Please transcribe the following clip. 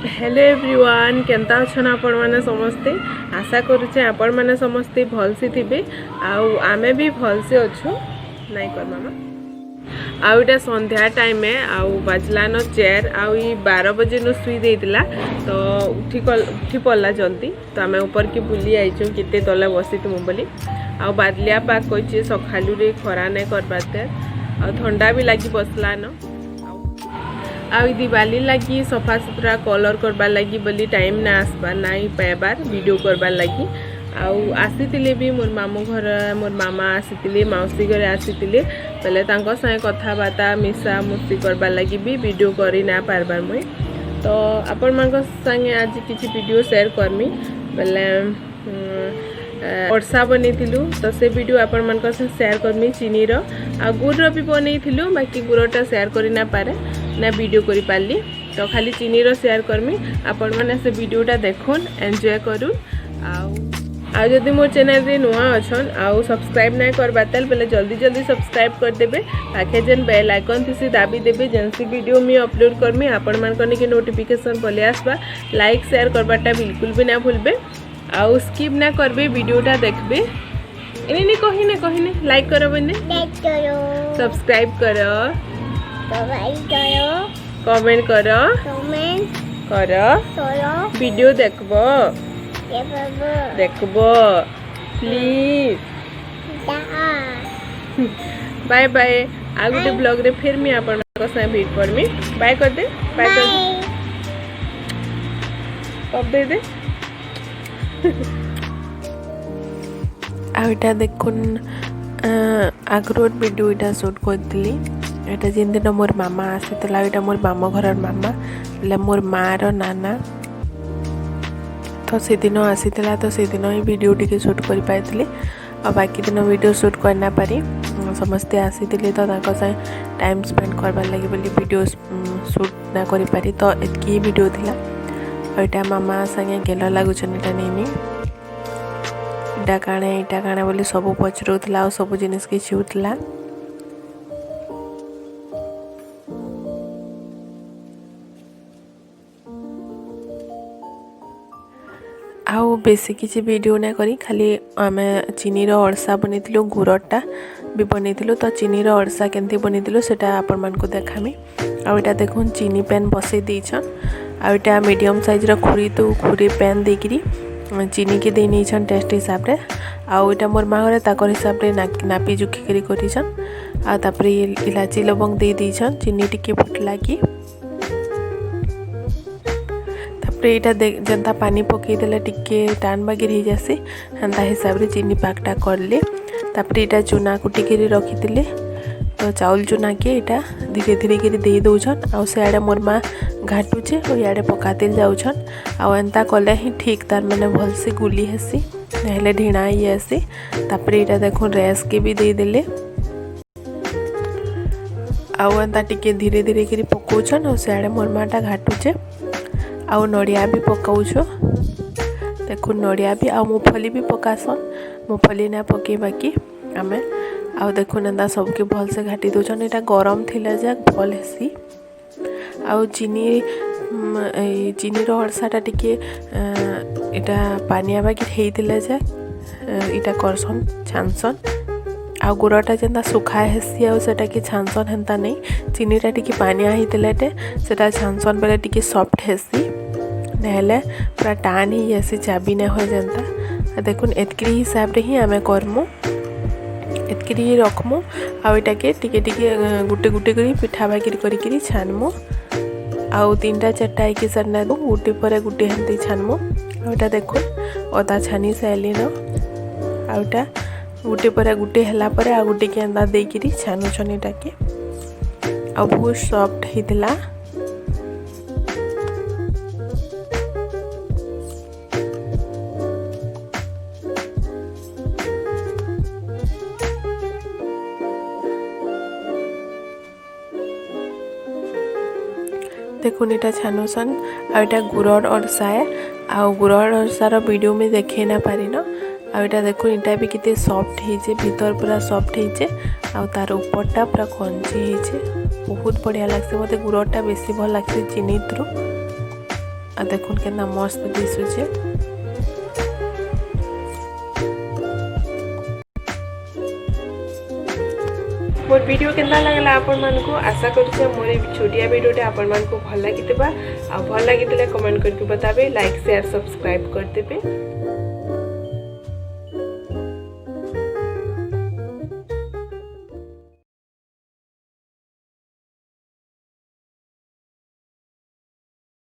Hello everyone केनता अच्छा आपण मैंने समस्ते आशा करुचे आपण मैंने समस्ते भलसे थे आमे भी भलसे अच्छु नाई कर मामा आउटा संध्या टाइम आउ बाजलान चेयर आउ 12 बजे नु सुई देला तो उठी पड़ला जल्दी तो आम ऊपर की बुली आईचु केते तले बसी तुम बोली आउ बादलिया पाक कइचे सखालु रे खरा नै करबाते आ ठंडा भी लगी बसलान आई दिवाली लगी सफा सुतरा कलर करबार लगी बोली टाइम ना आसबार नाई पाइबार वीडियो करबार लगी आसी भी मोर मामू घर मोर मामा आसी मौसी घर आसी बेले संगे कथबार्ता मिसा मुस्ती करबार लगी भी वीडियो करी ना पारबार मुई तो आपण मान संगे आज किसी वीडियो शेयर करमी बेले वर्षा बनईलु तो से वीडियो आपण मान शेयर करमी चीनी रो आ गुड़ भी बनईलु बाकी गुड़टा शेयर करी ना पारे ना वीडियो करी पारली तो खाली चीनी रो शेयर करमी आपण माने से वीडियोटा देखुन एंजॉय करू आ जदि मोर चैनल रे नुआ अछन आउ सब्सक्राइब ना करबातल बेले जल्दी जल्दी सब्सक्राइब कर देबे पाखे जेन बेल आइकन थिसी दाबी देबे जेनसी वीडियो मी अपलोड करमी आपण मान कने के नोटिफिकेशन पले आसबा लाइक शेयर करबाटा बिल्कुल भी ना भूलबे आउ स्किप ना करबे वीडियोटा देखबे इने कहिने लाइक करो बने लाइक करो सब्सक्राइब करो कमेंट करो वीडियो देखबो please bye bye uh Gute blog रे फिर मी आपण संग भेट करमी बाय कर दे कब दे आटा देखुन आग्रोड वीडियो इटा शूट करती एटा जिन दिन मोर मामा आसीला एटा मोर मामा घर मामा बोले मोर माँ रो नाना तो से दिन आसीला तो से दिन ही वीडियो टी शूट कर पाई और बाकी दिन वीडियो शूट करना पारी समस्ते आसी तो टाइम स्पेंड करवार लगे बोली वीडियो शूट ना करी पारी तो एतकी वीडियो थिला और एटा मामा संगे गेल लगुचन एटा नेमी इटा काणे बोली सब पचरूला और सब जिनिस किछि होतला आउ बेसी किसी वीडियो ना करी खाली आम चीनी रो अड़सा बनईलु गुड़टा भी बनईलु तो चीनी रो अड़सा केमती बनईलु सेटा आपण मान को देखामी आउ एटा देखुन चीनी पैन बसई देछन आउ एटा मीडियम साइज रो खुरी पैन देकरी चीनी के दे नहीं टेस्ट हिसाब रे आउ एटा मोर माँ घरे ताकर हिसाब रे नापी जुखी करी करिछन आ तापरे इलाची लवंग दे दीछन चीनी टिके फुटला की एटा जनता पानी पकई देला टिके टान बागिर हो जासी हेन्ता हिसाब रे चीनी पाकटा करले तापरे एटा चूना कुटिकी रखी तो चाउल चूना के एटा धीरे धीरे कर दे दौछन आउ सियाड़े मोर माँ घाटुचे और इे पकाते जाऊछन आउ एंता कले ही ठीक तार मैंने भलसे गुली हेसी नहले ढीणा ही आसी तापरे एटा देखो रेस के भी दे देले आउ एंता टिके धीरे धीरे कर पकाउछन और सियाड़े मोर माँटा घाटुचे आउ नड़िया भी पकाउछो देखो नड़िया भी आउ मूंगफली भी पकासन मूंगफली ना पके बाकी आमे आउ देखो ना सबके भल से घाटी दौन यहाँ गरम थिला जा भल हेसी आउ चीनी रो अड़साटा टिके इटा पानिया बाकी होता जा इटा करसन छानसन आउ गुड़टा जेनता सुखा हेसी आउ सेटा कि छानसन हेन्ता नहीं चीनीटा टिके पानिया होता सेटा छानसन बेले टिके सॉफ्ट हेसी नहले पूरा टान ही आसी चाबी ना हो जनता देखुन एतकरी हिसाब रे ही आमे करमु एतकरी ही रखमु आउ एटा के टिके टिके गुटे गुटे करी पिठा बागिर करी छानमु आउ 3टा 4टा एक सरना दो गुटे पर गुटे हेंती छानमु आउ एटा देखुन अदा छानी साइली न आउ एटा गुटे पर गुटे हला पर आ गुटे के अंदा देकिरी छानुछन एटा के आ बहुत सॉफ्ट हितला देखुन इटा छानुसन आ इटा गुड़ अड़सा है आ गुड़ अड़सार वीडियो में देखे ना पारी न आ इटा देखुन इटा भी किते सॉफ्ट होइछे भीतर पूरा सॉफ्ट होइछे आ तार ऊपरटा पूरा क्रंची होइछे बहुत बढ़िया लागसे मते गुड़टा बेसी भल लागसे चीनी थ्रू आ देखुन केतना मस्त दिसुचे। मोर वीडियो केंदा लागला आपण मानको आशा करूचे मोर छोटिया वीडियोटे आपण मानको भल लागितबा आ भल लागितले कमेंट करके बताबे, लाइक शेयर सब्सक्राइब कर देबे।